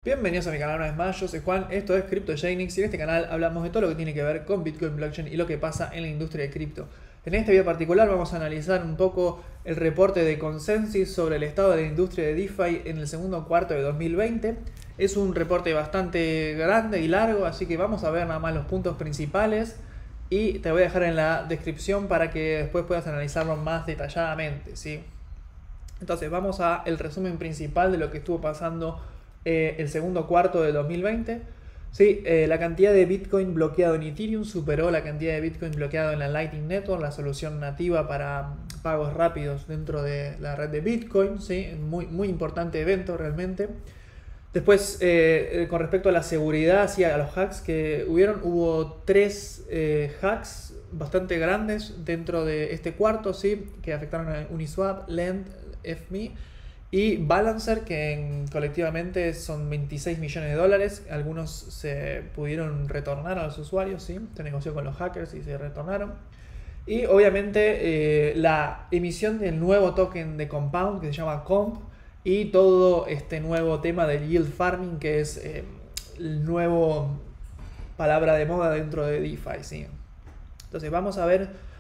Bienvenidos a mi canal una vez más, yo soy Juan, esto es CryptoGenix y en este canal hablamos de todo lo que tiene que ver con Bitcoin, Blockchain y lo que pasa en la industria de cripto. En este video particular vamos a analizar un poco el reporte de Consensus sobre el estado de la industria de DeFi en el segundo cuarto de 2020. Es un reporte bastante grande y largo, así que vamos a ver nada más los puntos principales y te voy a dejar en la descripción para que después puedas analizarlo más detalladamente, ¿sí? Entonces vamos a el resumen principal de lo que estuvo pasando el segundo cuarto de 2020. Sí, la cantidad de Bitcoin bloqueado en Ethereum superó la cantidad de Bitcoin bloqueado en la Lightning Network, la solución nativa para pagos rápidos dentro de la red de Bitcoin. ¿Sí? Muy importante evento realmente. Después, con respecto a la seguridad, sí, a los hacks que hubo tres hacks bastante grandes dentro de este cuarto, ¿sí? Que afectaron a Uniswap, Lend, FME y Balancer, que colectivamente son 26 millones de dólares. Algunos se pudieron retornar a los usuarios, ¿sí? Se negoció con los hackers y se retornaron. Y obviamente la emisión del nuevo token de Compound que se llama Comp y todo este nuevo tema del yield farming, que es el nuevo palabra de moda dentro de DeFi, ¿sí? Entonces vamos a ver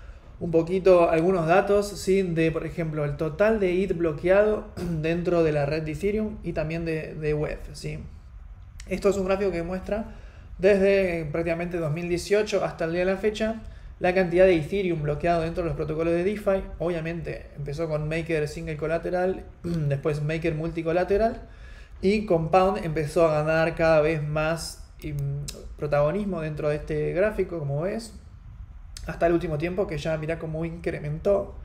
un poquito algunos datos, ¿sí? De, por ejemplo, el total de ETH bloqueado dentro de la red de Ethereum y también de web, ¿sí? Esto es un gráfico que muestra desde prácticamente 2018 hasta el día de la fecha la cantidad de Ethereum bloqueado dentro de los protocolos de DeFi. Obviamente empezó con Maker Single Collateral, después Maker Multicolateral, y Compound empezó a ganar cada vez más protagonismo dentro de este gráfico, como ves, hasta el último tiempo, que ya mira cómo incrementó.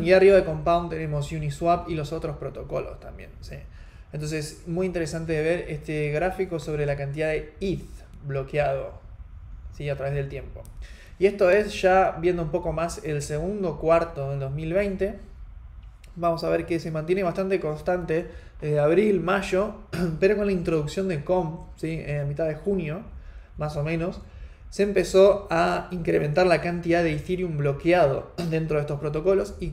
Y arriba de Compound tenemos Uniswap y los otros protocolos también, ¿sí? Entonces, muy interesante ver este gráfico sobre la cantidad de ETH bloqueado, ¿sí? A través del tiempo. Y esto es ya viendo un poco más el segundo cuarto del 2020. Vamos a ver que se mantiene bastante constante desde abril, mayo, pero con la introducción de Comp, ¿sí? En mitad de junio, más o menos, se empezó a incrementar la cantidad de Ethereum bloqueado dentro de estos protocolos y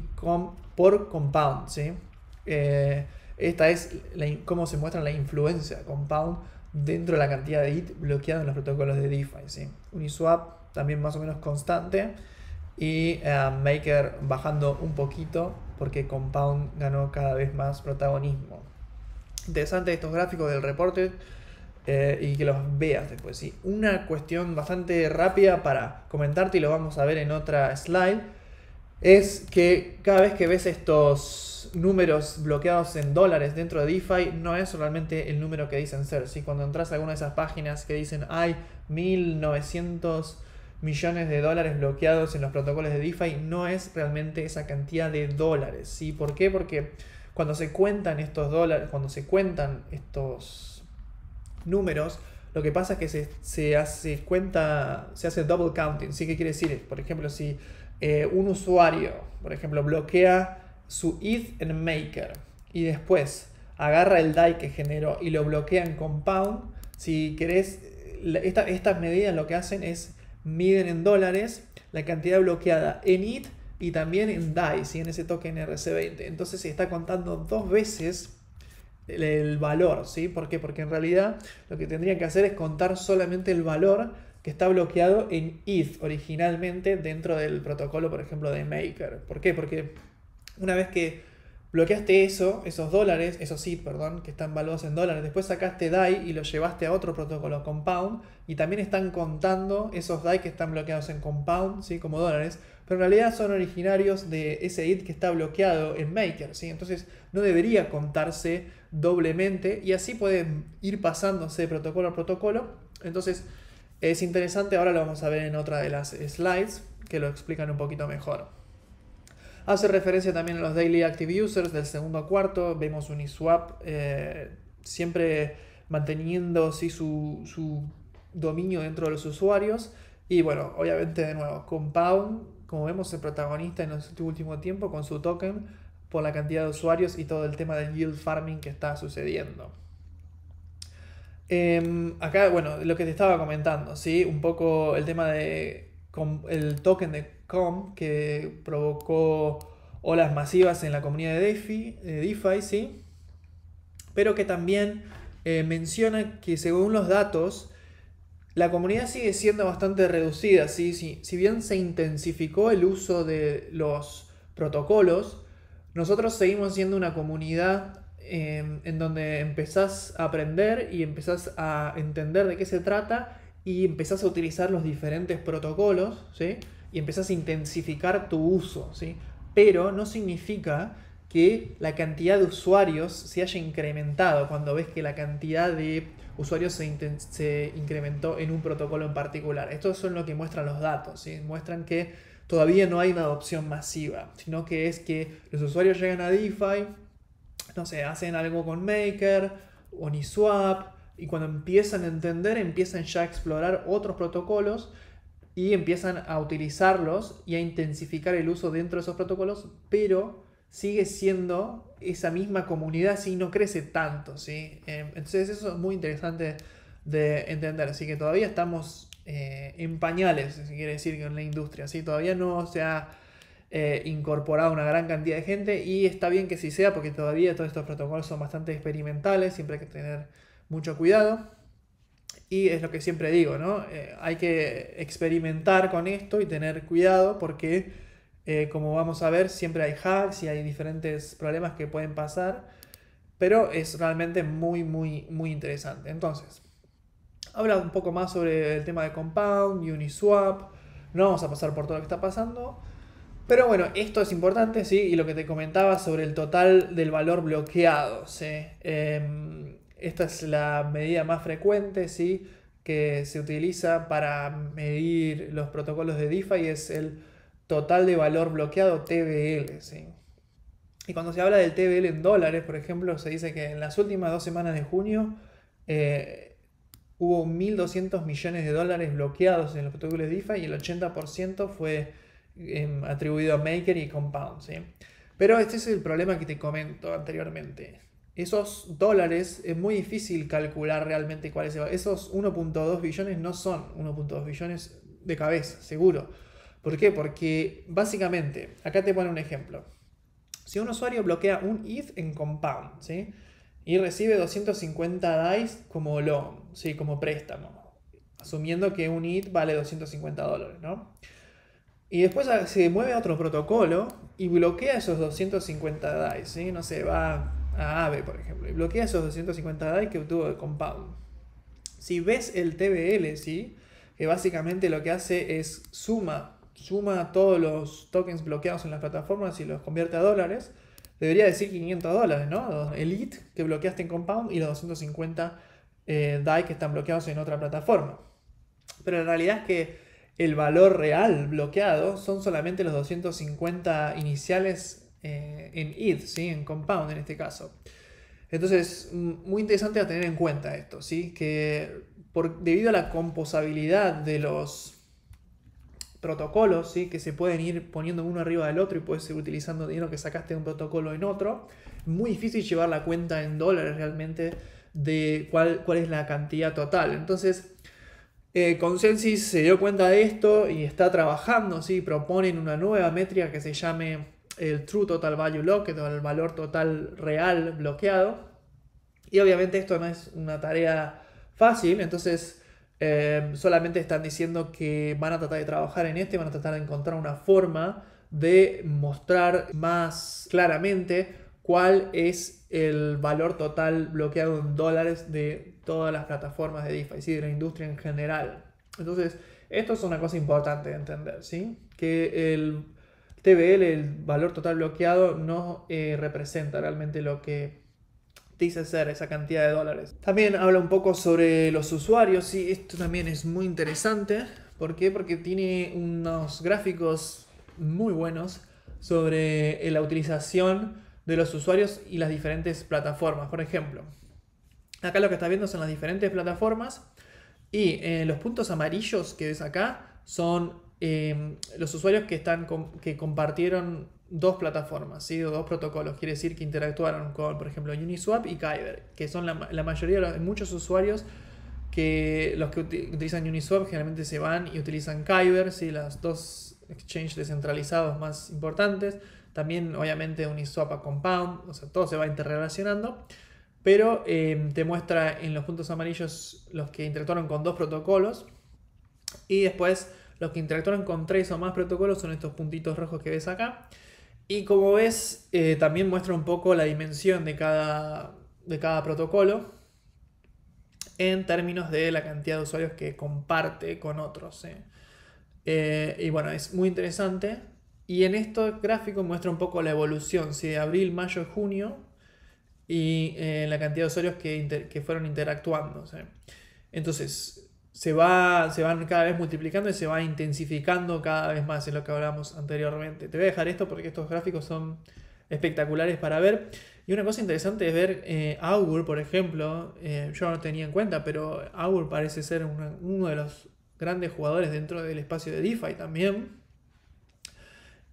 por Compound, ¿sí? Esta es cómo se muestra la influencia de Compound dentro de la cantidad de ETH bloqueado en los protocolos de DeFi, ¿sí? Uniswap también más o menos constante y Maker bajando un poquito porque Compound ganó cada vez más protagonismo. Interesante estos gráficos del reporte y que los veas después, ¿sí? Una cuestión bastante rápida para comentarte y lo vamos a ver en otra slide es que cada vez que ves estos números bloqueados en dólares dentro de DeFi, no es realmente el número que dicen ser, ¿sí? Cuando entras a alguna de esas páginas que dicen hay 1900 millones de dólares bloqueados en los protocolos de DeFi, no es realmente esa cantidad de dólares, ¿sí? ¿Por qué? Porque cuando se cuentan estos dólares, cuando se cuentan estos números, lo que pasa es que se hace double counting, ¿sí? ¿Qué quiere decir? Por ejemplo, si un usuario, por ejemplo, bloquea su ETH en Maker y después agarra el DAI que generó y lo bloquea en Compound, si querés, estas medidas lo que hacen es miden en dólares la cantidad bloqueada en ETH y también en DAI, ¿sí? En ese token RC20. Entonces se está contando dos veces el valor, ¿sí? ¿Por qué? Porque en realidad lo que tendrían que hacer es contar solamente el valor que está bloqueado en ETH originalmente dentro del protocolo, por ejemplo, de Maker. ¿Por qué? Porque una vez que bloqueaste esos dólares, esos ETH, perdón, que están valuados en dólares, después sacaste DAI y lo llevaste a otro protocolo, Compound, y también están contando esos DAI que están bloqueados en Compound, ¿sí? Como dólares, pero en realidad son originarios de ese ETH que está bloqueado en Maker, ¿sí? Entonces no debería contarse doblemente y así puede ir pasándose de protocolo a protocolo. Entonces es interesante, ahora lo vamos a ver en otra de las slides que lo explican un poquito mejor. Hace referencia también a los Daily Active Users del segundo cuarto. Vemos Uniswap siempre manteniendo ¿sí? su dominio dentro de los usuarios. Y bueno, obviamente de nuevo, Compound, como vemos, el protagonista en este último tiempo con su token por la cantidad de usuarios y todo el tema del yield farming que está sucediendo. Acá, bueno, lo que te estaba comentando, ¿sí? Un poco el tema de el token de COM que provocó olas masivas en la comunidad de DeFi, ¿sí? Pero que también menciona que según los datos, la comunidad sigue siendo bastante reducida, ¿sí? Si bien se intensificó el uso de los protocolos, nosotros seguimos siendo una comunidad en donde empezás a aprender y empezás a entender de qué se trata y empezás a utilizar los diferentes protocolos, ¿sí? Y empezás a intensificar tu uso, ¿sí? Pero no significa que la cantidad de usuarios se haya incrementado cuando ves que la cantidad de usuarios se incrementó en un protocolo en particular. Esto son lo que muestran los datos, ¿sí? Muestran que todavía no hay una adopción masiva, sino que es que los usuarios llegan a DeFi, no sé, hacen algo con Maker o Uniswap, y cuando empiezan a entender, empiezan ya a explorar otros protocolos y empiezan a utilizarlos y a intensificar el uso dentro de esos protocolos, pero sigue siendo esa misma comunidad, si no crece tanto, ¿sí? Entonces eso es muy interesante de entender, así que todavía estamos en pañales, si quiere decir, en la industria, ¿sí? Todavía no se ha incorporado una gran cantidad de gente, y está bien que sí sea, porque todavía todos estos protocolos son bastante experimentales, siempre hay que tener mucho cuidado. Y es lo que siempre digo, ¿no? Hay que experimentar con esto y tener cuidado porque, como vamos a ver, siempre hay hacks y hay diferentes problemas que pueden pasar, pero es realmente muy, muy, muy interesante. Entonces, habla un poco más sobre el tema de Compound, Uniswap. No vamos a pasar por todo lo que está pasando, pero bueno, esto es importante, ¿sí? Y lo que te comentaba sobre el total del valor bloqueado, ¿sí? Esta es la medida más frecuente, ¿sí? Que se utiliza para medir los protocolos de DeFi, es el total de valor bloqueado, TVL, ¿sí? Y cuando se habla del TVL en dólares, por ejemplo, se dice que en las últimas 2 semanas de junio hubo 1.200 millones de dólares bloqueados en los protocolos de DeFi, y el 80% fue atribuido a Maker y Compound, ¿sí? Pero este es el problema que te comento anteriormente. Esos dólares es muy difícil calcular realmente cuál es el valor. Esos 1.2 billones no son 1.2 billones de cabeza, seguro. ¿Por qué? Porque básicamente, acá te pone un ejemplo. Si un usuario bloquea un ETH en Compound, ¿sí? Y recibe 250 DAIs como loan, ¿sí? Como préstamo, asumiendo que un ETH vale 250 dólares, ¿no? Y después se mueve a otro protocolo y bloquea esos 250 DAIs, ¿sí? No sé, va a Aave, por ejemplo, y bloquea esos 250 DAIs que obtuvo de Compound. Si ves el TVL, ¿sí? Que básicamente lo que hace es suma todos los tokens bloqueados en las plataformas y los convierte a dólares, debería decir 500 dólares, ¿no? El ETH que bloqueaste en Compound y los 250 DAI que están bloqueados en otra plataforma. Pero la realidad es que el valor real bloqueado son solamente los 250 iniciales en ETH, ¿sí? En Compound en este caso. Entonces, muy interesante a tener en cuenta esto, ¿sí? Que debido a la composabilidad de los protocolos, ¿sí? Que se pueden ir poniendo uno arriba del otro y puedes ir utilizando dinero que sacaste de un protocolo en otro, muy difícil llevar la cuenta en dólares realmente de cuál es la cantidad total. Entonces, Consensys se dio cuenta de esto y está trabajando, ¿sí? Proponen una nueva métrica que se llame el True Total Value Locked, o el valor total real bloqueado. Y obviamente esto no es una tarea fácil, entonces solamente están diciendo que van a tratar de trabajar en esto y van a tratar de encontrar una forma de mostrar más claramente cuál es el valor total bloqueado en dólares de todas las plataformas de DeFi, ¿sí? De la industria en general. Entonces, esto es una cosa importante de entender, ¿sí? Que el TVL, el valor total bloqueado, no representa realmente lo que dice ser esa cantidad de dólares. También habla un poco sobre los usuarios, ¿sí? Esto también es muy interesante. ¿Por qué? Porque tiene unos gráficos muy buenos sobre la utilización de los usuarios y las diferentes plataformas. Por ejemplo, acá lo que estás viendo son las diferentes plataformas, y los puntos amarillos que ves acá son los usuarios que compartieron dos plataformas, ¿sí? O dos protocolos. Quiere decir que interactuaron con, por ejemplo, Uniswap y Kyber, que son la mayoría de muchos usuarios que los que utilizan Uniswap generalmente se van y utilizan Kyber, ¿sí? Las dos exchanges descentralizados más importantes. También, obviamente, Uniswap a Compound, o sea, todo se va interrelacionando. pero te muestra en los puntos amarillos los que interactuaron con 2 protocolos, y después los que interactuaron con 3 o más protocolos son estos puntitos rojos que ves acá. Y como ves, también muestra un poco la dimensión de cada protocolo en términos de la cantidad de usuarios que comparte con otros. Y bueno, es muy interesante. Y en estos gráficos muestra un poco la evolución, ¿sí? De abril, mayo, junio, y la cantidad de usuarios que fueron interactuando, ¿sí? Entonces se van cada vez multiplicando y se va intensificando cada vez más, en lo que hablábamos anteriormente. Te voy a dejar esto porque estos gráficos son espectaculares para ver. Y una cosa interesante es ver Augur, por ejemplo. Yo no tenía en cuenta, pero Augur parece ser uno de los grandes jugadores dentro del espacio de DeFi también.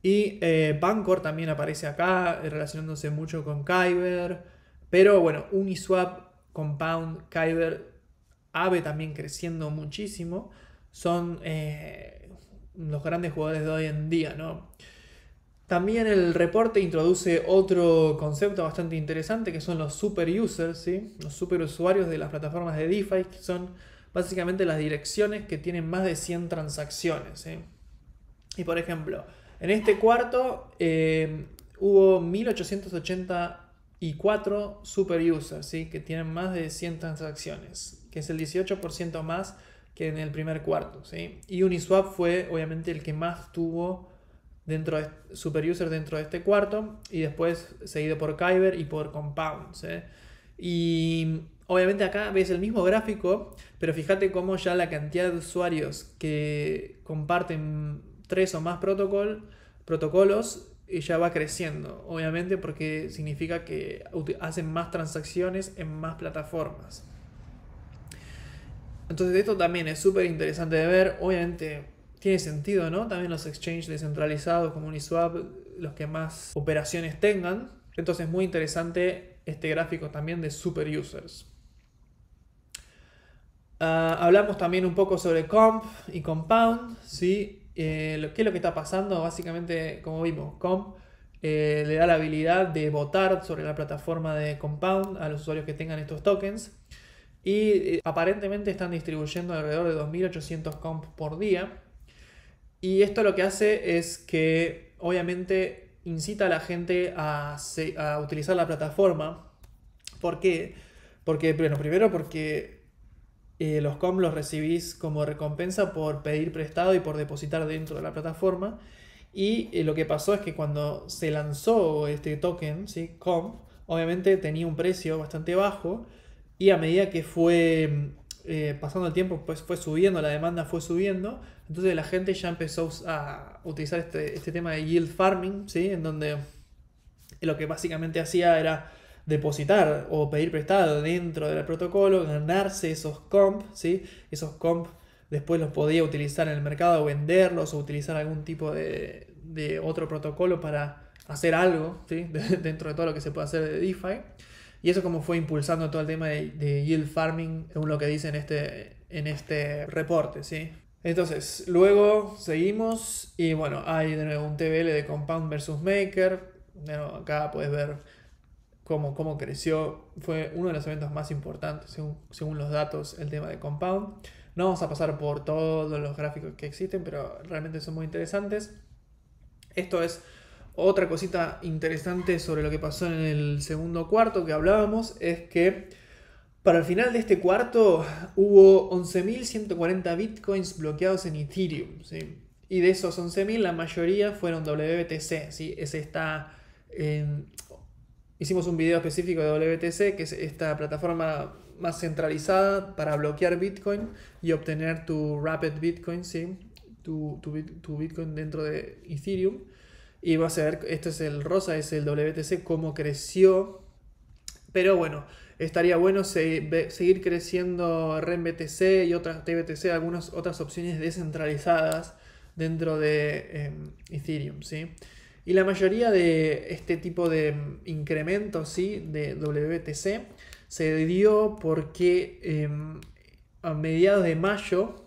Y Bancor también aparece acá, relacionándose mucho con Kyber. Pero bueno, Uniswap, Compound, Kyber, Aave también creciendo muchísimo. Son los grandes jugadores de hoy en día, ¿no? También el reporte introduce otro concepto bastante interesante, que son los super users, ¿sí? Los super usuarios de las plataformas de DeFi, que son básicamente las direcciones que tienen más de 100 transacciones, ¿sí? Y por ejemplo, en este cuarto hubo 1884 super users, ¿sí? Que tienen más de 100 transacciones, que es el 18% más que en el primer cuarto, ¿sí? Y Uniswap fue obviamente el que más tuvo super user dentro de este cuarto, y después seguido por Kyber y por Compound, ¿sí? Y obviamente acá ves el mismo gráfico, pero fíjate cómo ya la cantidad de usuarios que comparten 3 o más protocolos ya va creciendo, obviamente porque significa que hacen más transacciones en más plataformas. Entonces esto también es súper interesante de ver. Obviamente tiene sentido, ¿no? También los exchanges descentralizados como Uniswap, los que más operaciones tengan. Entonces muy interesante este gráfico también de super users. Hablamos también un poco sobre Comp y Compound, ¿sí? ¿Qué es lo que está pasando? Básicamente, como vimos, Comp le da la habilidad de votar sobre la plataforma de Compound a los usuarios que tengan estos tokens. Y aparentemente están distribuyendo alrededor de 2800 comp por día. Y esto lo que hace es que obviamente incita a la gente a utilizar la plataforma. ¿Por qué? Porque, bueno, primero porque los comp los recibís como recompensa por pedir prestado y por depositar dentro de la plataforma. Y lo que pasó es que cuando se lanzó este token, ¿sí? Comp, obviamente tenía un precio bastante bajo. Y a medida que fue pasando el tiempo, pues fue subiendo, la demanda fue subiendo. Entonces la gente ya empezó a utilizar este tema de yield farming, ¿sí? En donde lo que básicamente hacía era depositar o pedir prestado dentro del protocolo, ganarse esos comp, ¿sí? Esos comp después los podía utilizar en el mercado, o venderlos, o utilizar algún tipo de otro protocolo para hacer algo, ¿sí? Dentro de todo lo que se puede hacer de DeFi. Y eso como fue impulsando todo el tema de yield farming, según lo que dice en este reporte, ¿sí? Entonces, luego seguimos y bueno, hay de nuevo un TBL de Compound versus Maker. Bueno, acá puedes ver cómo creció. Fue uno de los eventos más importantes según los datos, el tema de Compound. No vamos a pasar por todos los gráficos que existen, pero realmente son muy interesantes. Esto es otra cosita interesante sobre lo que pasó en el segundo cuarto que hablábamos, es que para el final de este cuarto hubo 11.140 bitcoins bloqueados en Ethereum, ¿sí? Y de esos 11.000 la mayoría fueron WBTC, ¿sí? Hicimos un video específico de WBTC, que es esta plataforma más centralizada para bloquear Bitcoin y obtener tu Rapid Bitcoin, ¿sí? Tu Bitcoin dentro de Ethereum. Y vas a ver, esto es el rosa, es el WTC, cómo creció. Pero bueno, estaría bueno seguir creciendo RenBTC y otras TBTC, algunas otras opciones descentralizadas dentro de Ethereum, ¿sí? Y la mayoría de este tipo de incrementos, ¿sí? De WTC se dio porque a mediados de mayo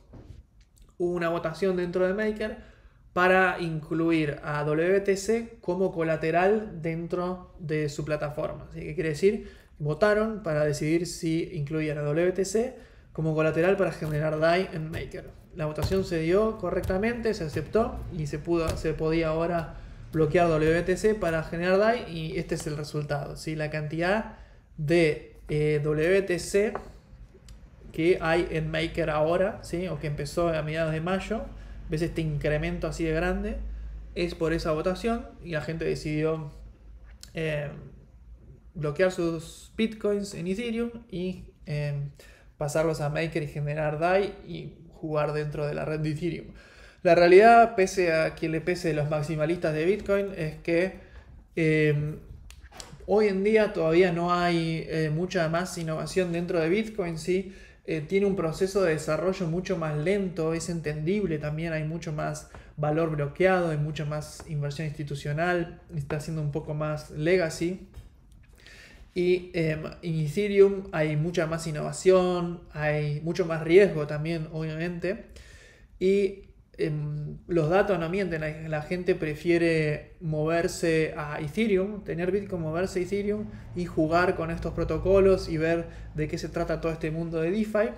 hubo una votación dentro de Maker para incluir a WTC como colateral dentro de su plataforma. ¿Sí? ¿Qué quiere decir? votaron para decidir si incluían a WTC como colateral para generar DAI en Maker. La votación se dio correctamente, se aceptó y se podía ahora bloquear WTC para generar DAI, y este es el resultado, ¿sí? La cantidad de WTC que hay en Maker ahora, ¿sí? O que empezó a mediados de mayo, ves este incremento así de grande, es por esa votación, y la gente decidió bloquear sus bitcoins en Ethereum y pasarlos a Maker y generar DAI y jugar dentro de la red de Ethereum. La realidad, pese a quien le pese los maximalistas de Bitcoin, es que hoy en día todavía no hay mucha más innovación dentro de Bitcoin, ¿sí? Tiene un proceso de desarrollo mucho más lento, es entendible también, hay mucho más valor bloqueado, hay mucha más inversión institucional, está siendo un poco más legacy. Y en Ethereum hay mucha más innovación, hay mucho más riesgo también, obviamente. Y los datos no mienten, la gente prefiere moverse a Ethereum, tener Bitcoin, moverse a Ethereum y jugar con estos protocolos y ver de qué se trata todo este mundo de DeFi,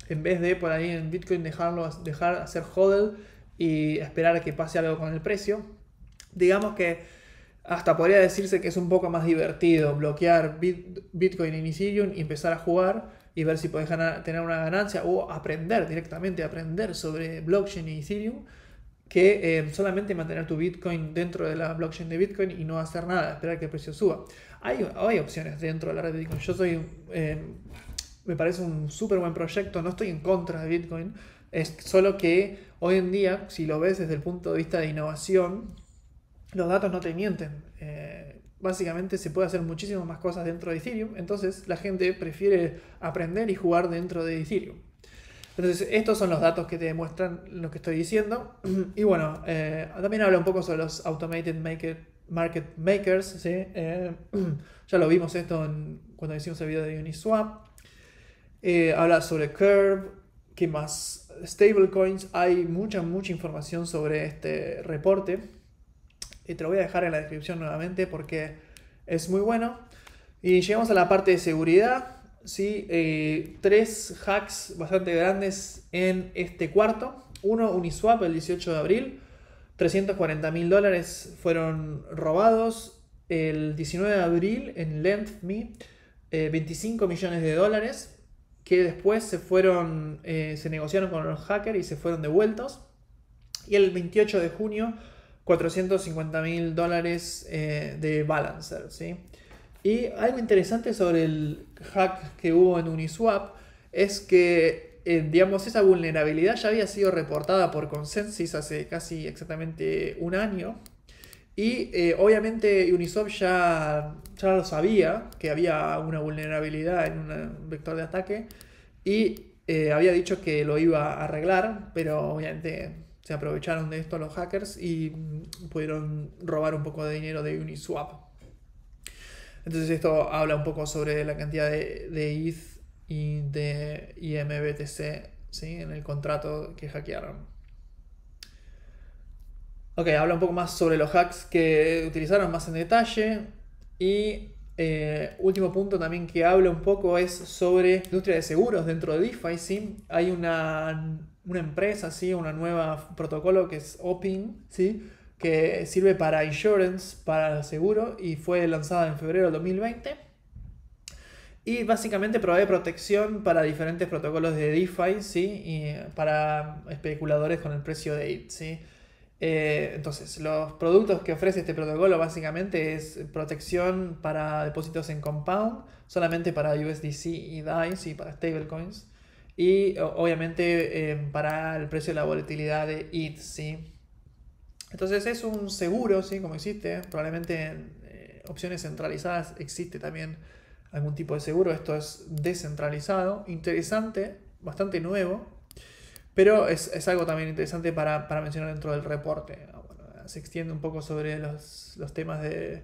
en vez de por ahí en Bitcoin dejar hacer hodl y esperar a que pase algo con el precio. Digamos que hasta podría decirse que es un poco más divertido bloquear Bitcoin en Ethereum y empezar a jugar y ver si puedes tener una ganancia, o directamente aprender sobre blockchain y Ethereum, que solamente mantener tu Bitcoin dentro de la blockchain de Bitcoin y no hacer nada, esperar que el precio suba. Hay opciones dentro de la red de Bitcoin. Me parece un súper buen proyecto, no estoy en contra de Bitcoin, es solo que hoy en día, si lo ves desde el punto de vista de innovación, los datos no te mienten. Básicamente se puede hacer muchísimas más cosas dentro de Ethereum, entonces la gente prefiere aprender y jugar dentro de Ethereum. Entonces estos son los datos que te demuestran lo que estoy diciendo. Y bueno, también habla un poco sobre los Automated Market Makers, ¿sí? Ya lo vimos esto cuando hicimos el video de Uniswap. Habla sobre Curve, ¿qué más? Stablecoins, hay mucha información sobre este reporte. Te lo voy a dejar en la descripción nuevamente porque es muy bueno. Y llegamos a la parte de seguridad, ¿sí? 3 hacks bastante grandes en este cuarto. Uno, Uniswap, el 18 de abril. $340.000 fueron robados. El 19 de abril en LendMe, $25 millones que después se negociaron con los hackers y se fueron devueltos. Y el 28 de junio, $450.000 de Balancer, ¿sí? Y algo interesante sobre el hack que hubo en Uniswap es que, digamos, esa vulnerabilidad ya había sido reportada por Consensus hace casi exactamente un año. Y obviamente Uniswap ya lo sabía, que había una vulnerabilidad en un vector de ataque. Y había dicho que lo iba a arreglar, pero obviamente se aprovecharon de esto los hackers y pudieron robar un poco de dinero de Uniswap. Entonces esto habla un poco sobre la cantidad de ETH y de IMBTC, ¿sí? En el contrato que hackearon. Ok, habla un poco más sobre los hacks que utilizaron más en detalle. Y último punto también que habla un poco es sobre industria de seguros dentro de DeFi, ¿sí? Hay una empresa, ¿sí? Una nueva protocolo que es OPIN, ¿sí? Que sirve para insurance, para seguro, y fue lanzada en febrero del 2020. Y básicamente provee protección para diferentes protocolos de DeFi, ¿sí? Y para especuladores con el precio de ETH, ¿sí? Entonces, los productos que ofrece este protocolo básicamente es protección para depósitos en Compound, solamente para USDC y DAI, ¿sí? Para stablecoins. Y obviamente para el precio de la volatilidad de ETH, ¿sí? Entonces es un seguro, ¿sí? Como existe, probablemente en opciones centralizadas existe también algún tipo de seguro. Esto es descentralizado, interesante, bastante nuevo, pero es algo también interesante para mencionar dentro del reporte. Bueno, se extiende un poco sobre los temas de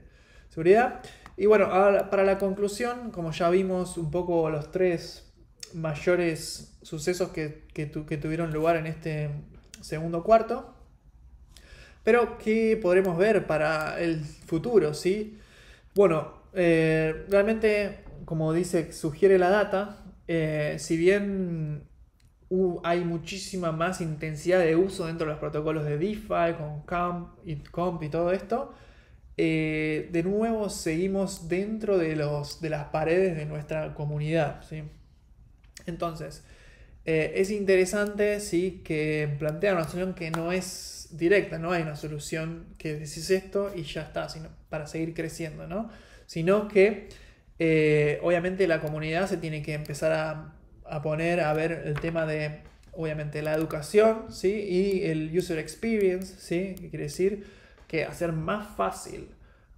seguridad. Y bueno, ahora, para la conclusión, como ya vimos un poco los 3 mayores sucesos que tuvieron lugar en este segundo cuarto, pero ¿qué podremos ver para el futuro? ¿Sí? Bueno, realmente como dice, sugiere la data, si bien hay muchísima más intensidad de uso dentro de los protocolos de DeFi, con Comp y todo esto, de nuevo seguimos dentro de las paredes de nuestra comunidad, ¿sí? Entonces, es interesante, sí, que plantea una solución que no es directa, no hay una solución que decís esto y ya está, sino para seguir creciendo, ¿no? Sino que obviamente la comunidad se tiene que empezar a poner a ver el tema de, obviamente, la educación, ¿sí? Y el user experience, ¿sí? Que quiere decir que hacer más fácil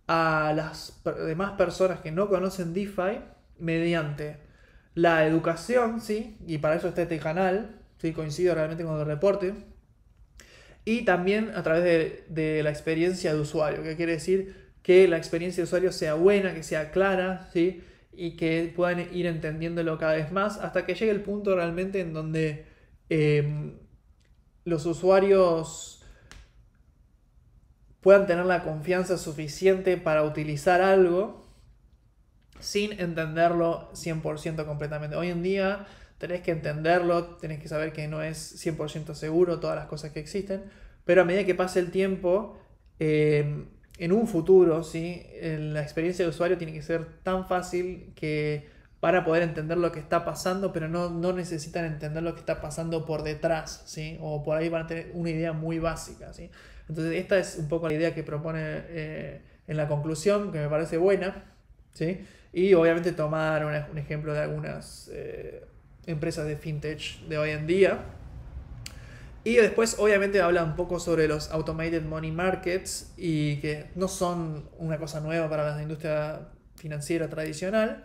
a las demás personas que no conocen DeFi mediante la educación, ¿sí? Y para eso está este canal, ¿sí? Coincido realmente con el reporte. Y también a través de la experiencia de usuario, que quiere decir que la experiencia de usuario sea buena, que sea clara, ¿sí? Y que puedan ir entendiéndolo cada vez más hasta que llegue el punto realmente en donde los usuarios puedan tener la confianza suficiente para utilizar algo sin entenderlo 100% completamente. Hoy en día tenés que entenderlo, tenés que saber que no es 100% seguro todas las cosas que existen, pero a medida que pase el tiempo, en un futuro, ¿sí? La experiencia de usuario tiene que ser tan fácil que van a poder entender lo que está pasando, pero no necesitan entender lo que está pasando por detrás, ¿sí? O por ahí van a tener una idea muy básica, ¿sí? Entonces esta es un poco la idea que propone en la conclusión, que me parece buena, ¿sí? Y obviamente tomar un ejemplo de algunas empresas de fintech de hoy en día. Y después obviamente habla un poco sobre los automated money markets y que no son una cosa nueva para la industria financiera tradicional,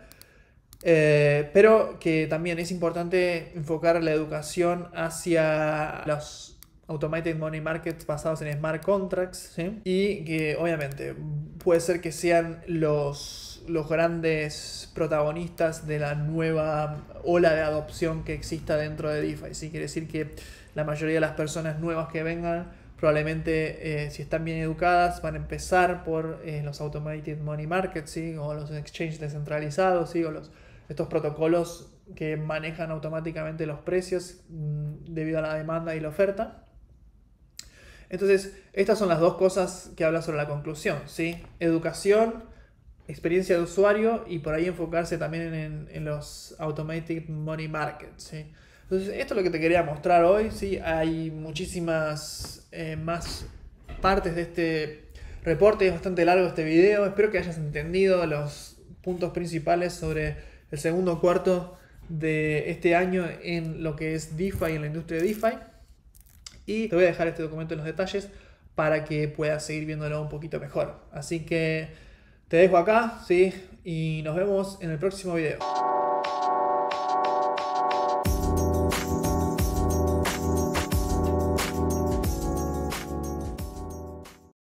pero que también es importante enfocar la educación hacia los automated money markets basados en smart contracts, ¿sí? Y que obviamente puede ser que sean los grandes protagonistas de la nueva ola de adopción que exista dentro de DeFi, ¿sí? Quiere decir que la mayoría de las personas nuevas que vengan probablemente, si están bien educadas, van a empezar por los automated money markets, ¿sí? O los exchanges descentralizados, ¿sí? O estos protocolos que manejan automáticamente los precios debido a la demanda y la oferta. Entonces, estas son las dos cosas que habla sobre la conclusión, ¿sí? Educación, experiencia de usuario y por ahí enfocarse también en los automated money markets, ¿sí? Entonces, esto es lo que te quería mostrar hoy, ¿sí? Hay muchísimas más partes de este reporte, es bastante largo este video, espero que hayas entendido los puntos principales sobre el segundo cuarto de este año en lo que es DeFi y en la industria de DeFi. Y te voy a dejar este documento en los detalles para que puedas seguir viéndolo un poquito mejor. Así que te dejo acá, ¿sí? Y nos vemos en el próximo video.